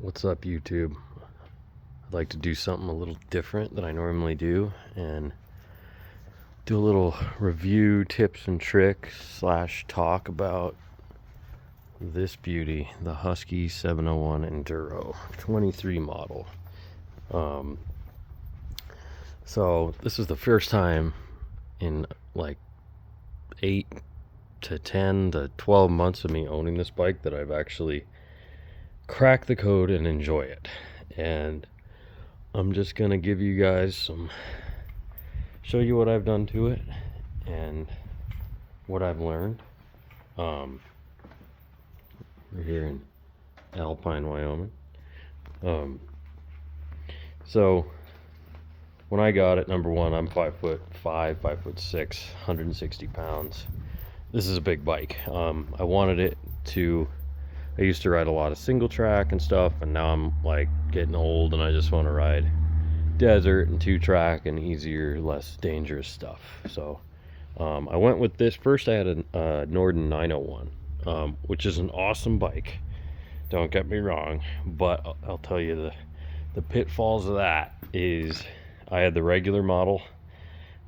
What's up, YouTube? I'd like to do something a little different than I normally do and do a little review, tips and tricks / talk about this beauty, the Husky 701 Enduro 23 model. So this is the first time in like 8 to 10 to 12 months of me owning this bike that I've actually cracked the code and enjoy it. And I'm just gonna give you guys show you what I've done to it and what I've learned. We're here in Alpine, Wyoming. So when I got it, number one, I'm 5'5", 5'6", 160 pounds. This is a big bike. I wanted it to. I used to ride a lot of single track and stuff, and now I'm like getting old and I just want to ride desert and 2-track and easier, less dangerous stuff. So I went with this. First I had a Norden 901, which is an awesome bike, don't get me wrong, but I'll tell you the pitfalls of that is I had the regular model.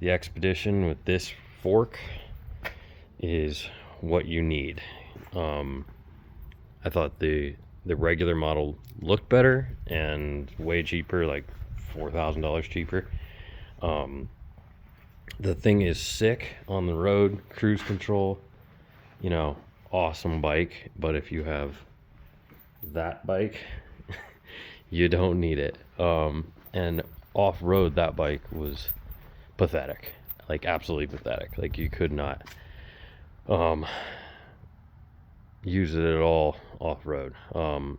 The Expedition with this fork is what you need. I thought the regular model looked better and way cheaper, like $4,000 cheaper. The thing is sick on the road, cruise control, awesome bike. But if you have that bike, you don't need it. And off-road, that bike was pathetic, like absolutely pathetic. Like you could not use it at all off-road. And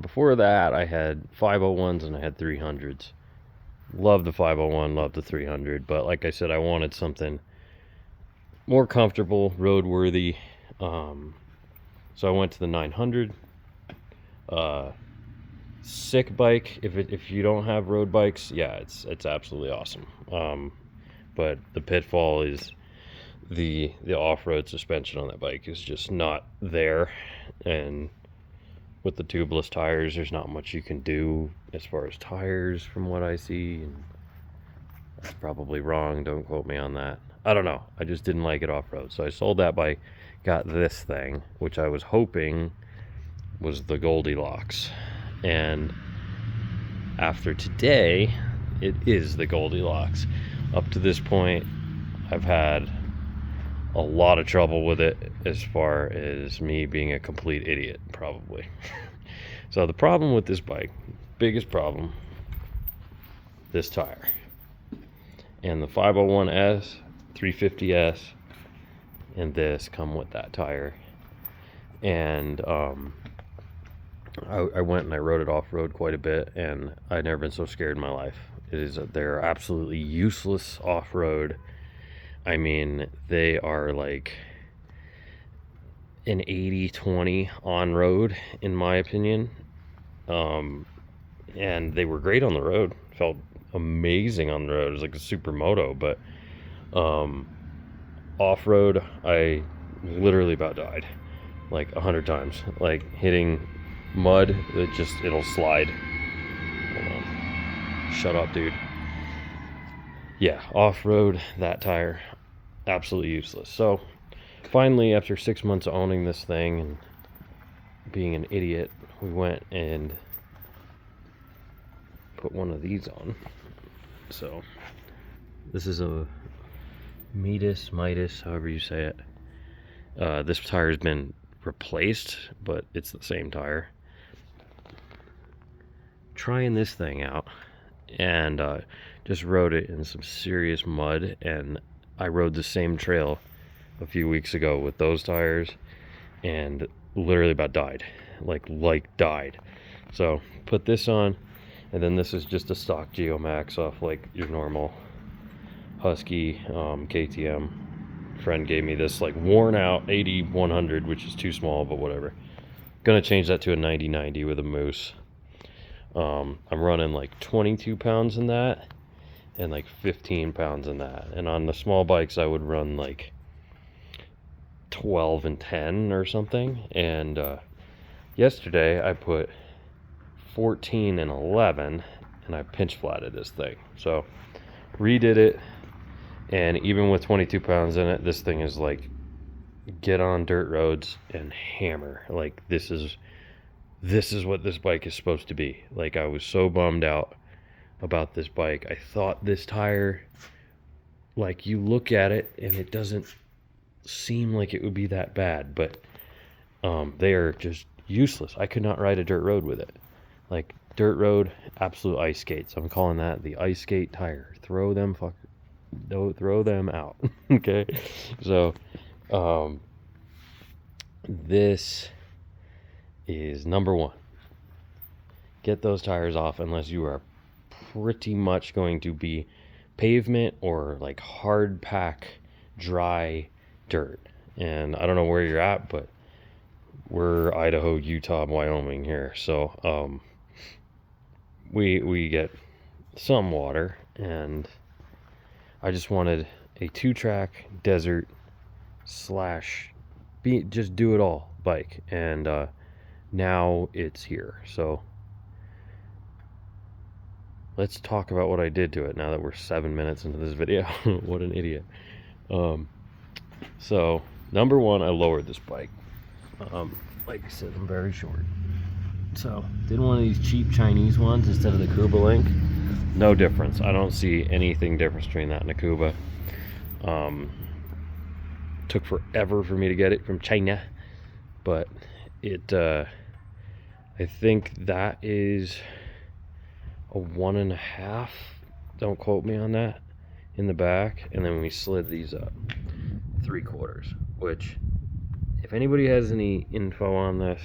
before that I had 501s and I had 300s. Love the 501, love the 300, but like I said, I wanted something more comfortable, roadworthy. So I went to the 900. Sick bike. If you don't have road bikes, yeah, it's absolutely awesome. But the pitfall is the off-road suspension on that bike is just not there, and with the tubeless tires there's not much you can do as far as tires from what I see, and that's probably wrong, don't quote me on that. I don't know, I just didn't like it off-road, so I sold that bike, got this thing, which I was hoping was the Goldilocks, and after today it is the Goldilocks. Up to this point I've had a lot of trouble with it, as far as me being a complete idiot, probably. So the problem with this bike, biggest problem, this tire. And the 501S, 350S, and this come with that tire. And I went and I rode it off-road quite a bit, and I'd never been so scared in my life. They're absolutely useless off-road. I mean, they are like an 80-20 on road, in my opinion. And they were great on the road. Felt amazing on the road. It was like a supermoto, but off-road, I literally about died like 100 times. Like hitting mud, it'll slide. Hold on. Shut up, dude. Yeah, off-road, that tire, absolutely useless. So finally, after 6 months of owning this thing and being an idiot, we went and put one of these on. So this is a Midas, however you say it. This tire has been replaced, but it's the same tire. Trying this thing out, and just rode it in some serious mud, and I rode the same trail a few weeks ago with those tires and literally about died, like died. So put this on, and then this is just a stock Geomax off like your normal Husky KTM. Friend gave me this like worn out 80-100, which is too small, but whatever. Gonna change that to a 90-90 with a Moose. I'm running like 22 pounds in that and like 15 pounds in that, and on the small bikes I would run like 12 and 10 or something. And Yesterday I put 14 and 11 and I pinch flatted this thing. So redid it, and even with 22 pounds in it, this thing is like get on dirt roads and hammer. Like this is what this bike is supposed to be. Like I was so bummed out about this bike. I thought this tire, like you look at it and it doesn't seem like it would be that bad, but they are just useless. I could not ride a dirt road with it. Like dirt road, absolute ice skates. I'm calling that the ice skate tire. Throw them out. Okay, so this is number one. Get those tires off unless you are pretty much going to be pavement or like hard pack dry dirt. And I don't know where you're at, but we're Idaho, Utah, Wyoming here, so we get some water, and I just wanted a 2-track desert slash just do it all bike, and now it's here. So let's talk about what I did to it now that we're 7 minutes into this video. What an idiot. So number one, I lowered this bike. Like I said, I'm very short, so did one of these cheap Chinese ones instead of the Kuba Link. No difference. I don't see anything different between that and a Kuba. Took forever for me to get it from China, but it I think that is a 1.5, don't quote me on that, in the back, and then we slid these up 3/4, which if anybody has any info on this,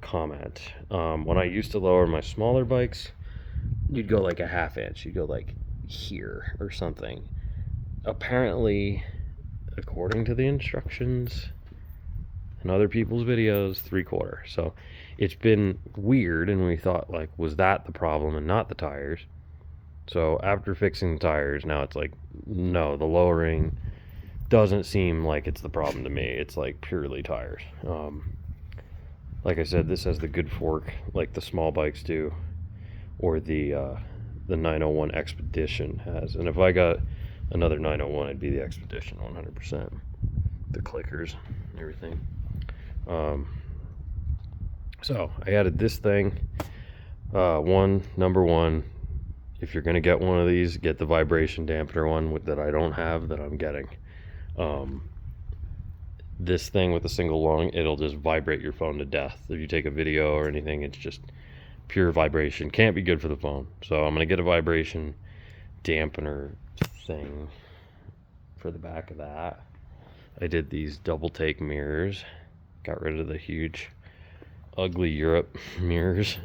comment. When I used to lower my smaller bikes, you'd go like a 1/2 inch, you'd go like here or something. Apparently, according to the instructions and other people's videos, 3/4. So it's been weird, and we thought, like, was that the problem and not the tires? So after fixing the tires, now it's like, no, the lowering doesn't seem like it's the problem to me. It's like purely tires. Like I said, this has the good fork like the small bikes do, or the 901 Expedition has. And if I got another 901, it'd be the Expedition 100%. The clickers and everything. So I added this thing. Number one, if you're gonna get one of these, get the vibration dampener one that I don't have, that I'm getting. This thing with a single lung, it'll just vibrate your phone to death. If you take a video or anything, it's just pure vibration. Can't be good for the phone. So I'm gonna get a vibration dampener thing for the back of that. I did these double take mirrors. Got rid of the huge, ugly Europe mirrors.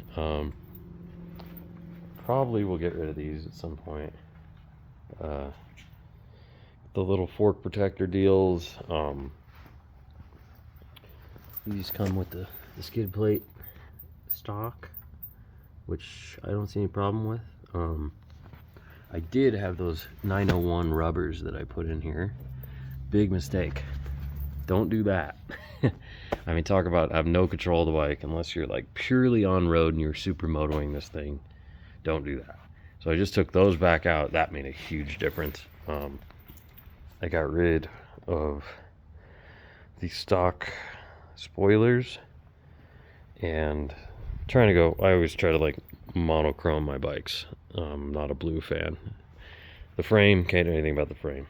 Probably will get rid of these at some point. The little fork protector deals. These come with the skid plate stock, which I don't see any problem with. I did have those 901 rubbers that I put in here. Big mistake. Don't do that. I mean, talk about have no control of the bike unless you're like purely on road and you're supermotoing this thing. Don't do that. So I just took those back out. That made a huge difference. I got rid of the stock spoilers, and trying to go, I always try to like monochrome my bikes. I'm not a blue fan. The frame, can't do anything about the frame.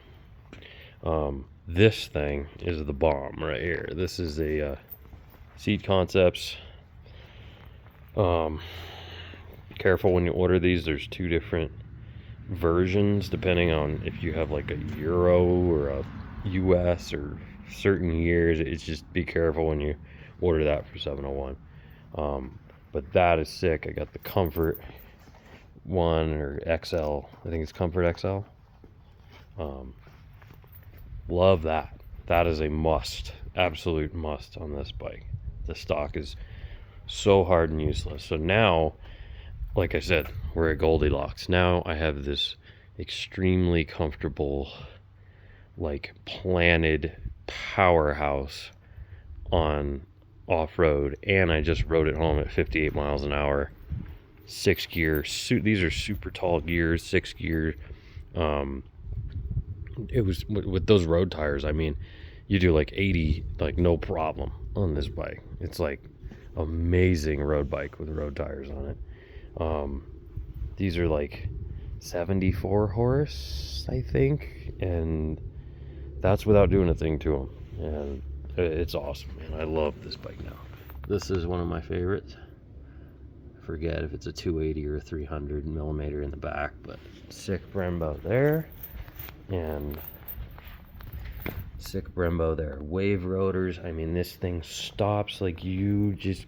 This thing is the bomb right here. This is a Seat Concepts. Careful when you order these. There's 2 different versions depending on if you have like a Euro or a US or certain years. It's just be careful when you order that for 701. But that is sick. I got the Comfort one, or XL. I think it's Comfort XL. Love that. That is a must, absolute must on this bike. The stock is so hard and useless. So now, like I said, we're at Goldilocks. Now I have this extremely comfortable, like planted powerhouse on off-road, and I just rode it home at 58 miles an hour. 6-gear. These are super tall gears, 6-gear. It was with those road tires. I mean, you do like 80, like no problem on this bike. It's like amazing road bike with road tires on it. These are like 74 horse, I think, and that's without doing a thing to them. And it's awesome, man. I love this bike now. This is one of my favorites. I forget if it's a 280 or a 300 millimeter in the back, but sick Brembo there, and sick Brembo there. Wave rotors. I mean, this thing stops like you just,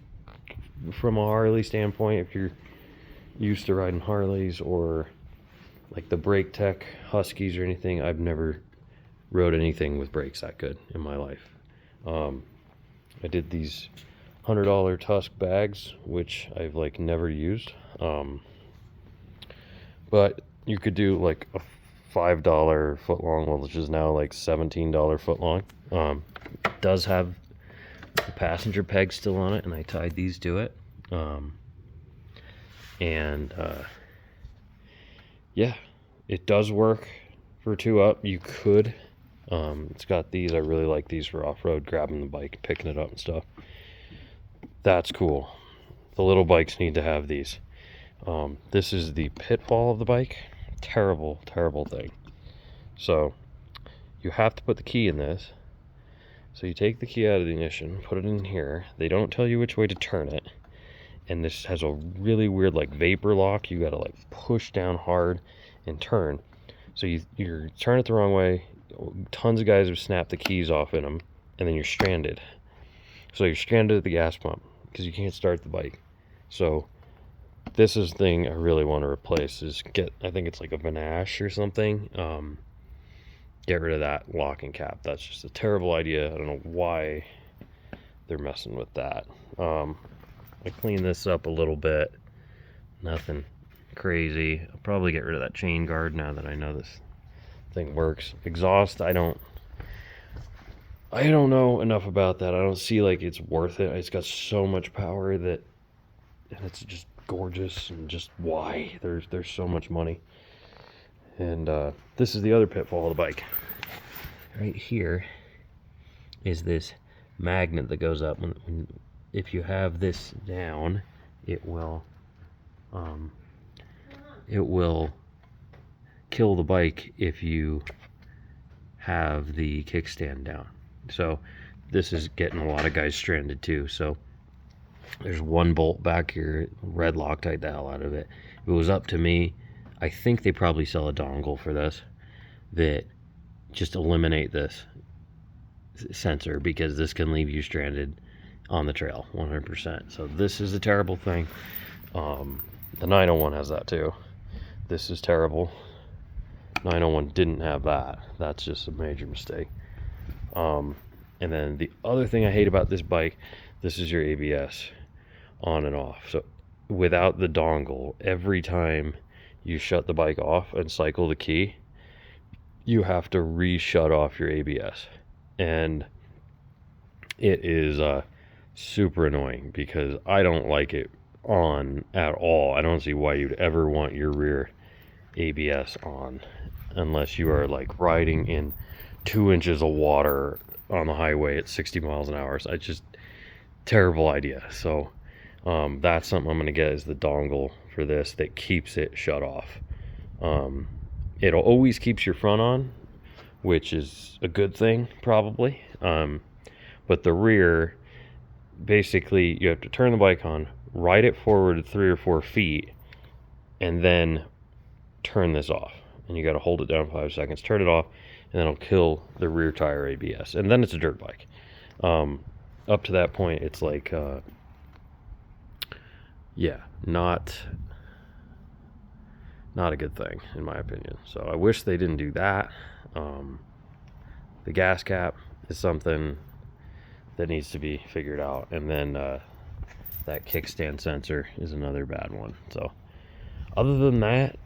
from a Harley standpoint, if you're used to riding Harleys or like the Brake Tech Huskies or anything, I've never rode anything with brakes that good in my life. I did these $100 Tusk bags, which I've like never used, but you could do like a $5 foot long, which is now like $17 foot long. It does have the passenger peg still on it, and I tied these to it. Yeah, it does work for 2-up. You could. It's got these. I really like these for off-road, grabbing the bike, picking it up and stuff. That's cool. The little bikes need to have these. This is the pitfall of the bike. Terrible, terrible thing. So you have to put the key in this. So you take the key out of the ignition, put it in here. They don't tell you which way to turn it. And this has a really weird like vapor lock. You gotta like push down hard and turn. So you turn it the wrong way. Tons of guys have snapped the keys off in them, and then you're stranded. So you're stranded at the gas pump because you can't start the bike. So this is the thing I really want to replace, is I think it's like a Vanache or something. Get rid of that locking cap. That's just a terrible idea. I don't know why they're messing with that. I cleaned this up a little bit. Nothing crazy. I'll probably get rid of that chain guard now that I know this thing works. Exhaust, I don't know enough about that. I don't see like it's worth it. It's got so much power and it's just gorgeous, and just why there's so much money. And this is the other pitfall of the bike. Right here is this magnet that goes up. If you have this down, it will kill the bike if you have the kickstand down. So this is getting a lot of guys stranded too. So there's one bolt back here, red Loctite the hell out of it. If it was up to me, I think they probably sell a dongle for this that just eliminate this sensor, because this can leave you stranded on the trail 100%. So this is a terrible thing. The 901 has that too. This is terrible. 901 didn't have that. That's just a major mistake. And then the other thing I hate about this bike, this is your ABS on and off. So without the dongle, every time you shut the bike off and cycle the key, you have to re-shut off your ABS. And it is super annoying, because I don't like it on at all. I don't see why you'd ever want your rear ABS on unless you are like riding in 2 inches of water on the highway at 60 miles an hour. It's just terrible idea. So that's something I'm going to get, is the dongle for this that keeps it shut off. It'll always keeps your front on, which is a good thing probably. But the rear, basically you have to turn the bike on, ride it forward 3 or 4 feet, and then turn this off. And you got to hold it down 5 seconds, turn it off, and then it'll kill the rear tire ABS. And then it's a dirt bike. Up to that point, it's like, yeah, not a good thing in my opinion. So I wish they didn't do that. The gas cap is something that needs to be figured out, and then that kickstand sensor is another bad one. So other than that,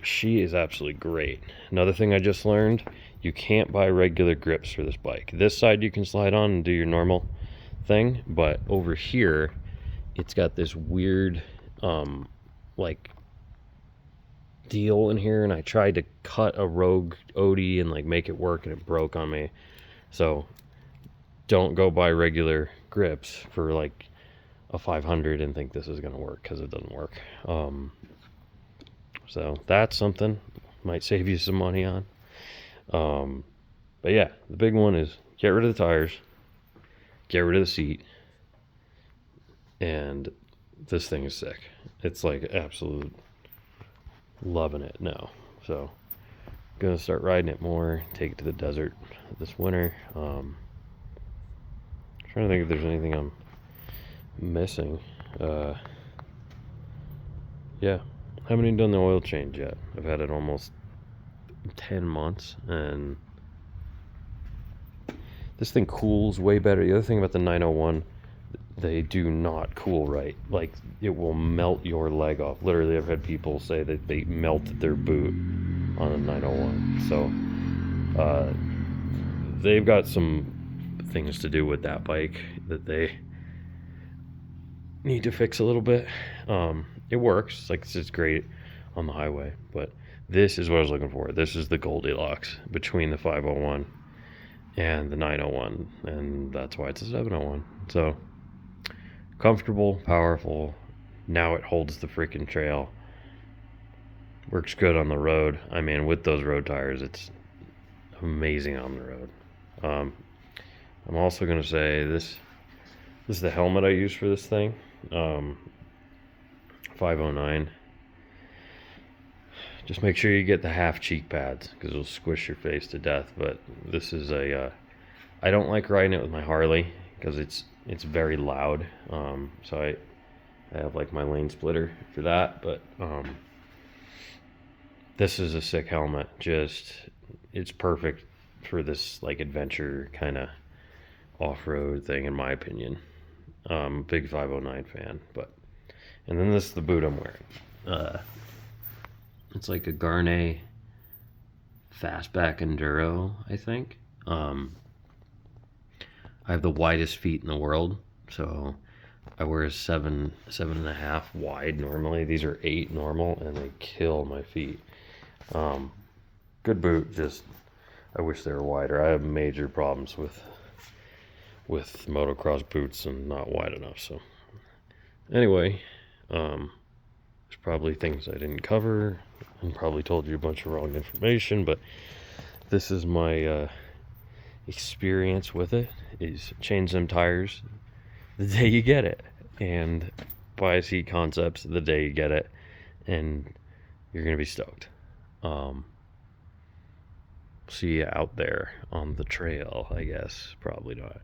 she is absolutely great. Another thing I just learned, you can't buy regular grips for this bike. This side you can slide on and do your normal thing, but over here it's got this weird like deal in here, and I tried to cut a Rogue Odie and like make it work, and it broke on me. So don't go buy regular grips for like a 500 and think this is gonna work, because it doesn't work. So that's something might save you some money on. But yeah, the big one is get rid of the tires, get rid of the seat, and this thing is sick. It's like absolute loving it now. So gonna start riding it more, take it to the desert this winter. Trying to think if there's anything I'm missing. Yeah, haven't even done the oil change yet. I've had it almost 10 months, and this thing cools way better. The other thing about the 901, they do not cool right. Like, it will melt your leg off. Literally, I've had people say that they melted their boot on a 901. So they've got some things to do with that bike that they need to fix a little bit. It works, like, it's great on the highway, but this is what I was looking for. This is the Goldilocks between the 501 and the 901, and that's why it's a 701. So comfortable, powerful. Now it holds the freaking trail. Works good on the road. I mean, with those road tires, it's amazing on the road. I'm also gonna say this is the helmet I use for this thing. 509. Just make sure you get the half cheek pads, because it'll squish your face to death. But this is a I don't like riding it with my Harley because it's very loud. So I have like my lane splitter for that. But this is a sick helmet. Just, it's perfect for this like adventure kind of off-road thing, in my opinion. Big 509 fan. But and then this is the boot I'm wearing. It's like a Garnet Fastback Enduro, I think. I have the widest feet in the world, so I wear a 7.5 wide normally. These are 8 normal, and they kill my feet. Good boot, just I wish they were wider. I have major problems with motocross boots and not wide enough. So anyway, there's probably things I didn't cover and probably told you a bunch of wrong information, but this is my experience with it, is change them tires the day you get it, and buy Seat Concepts the day you get it, and you're gonna be stoked. See you out there on the trail, I guess. Probably not.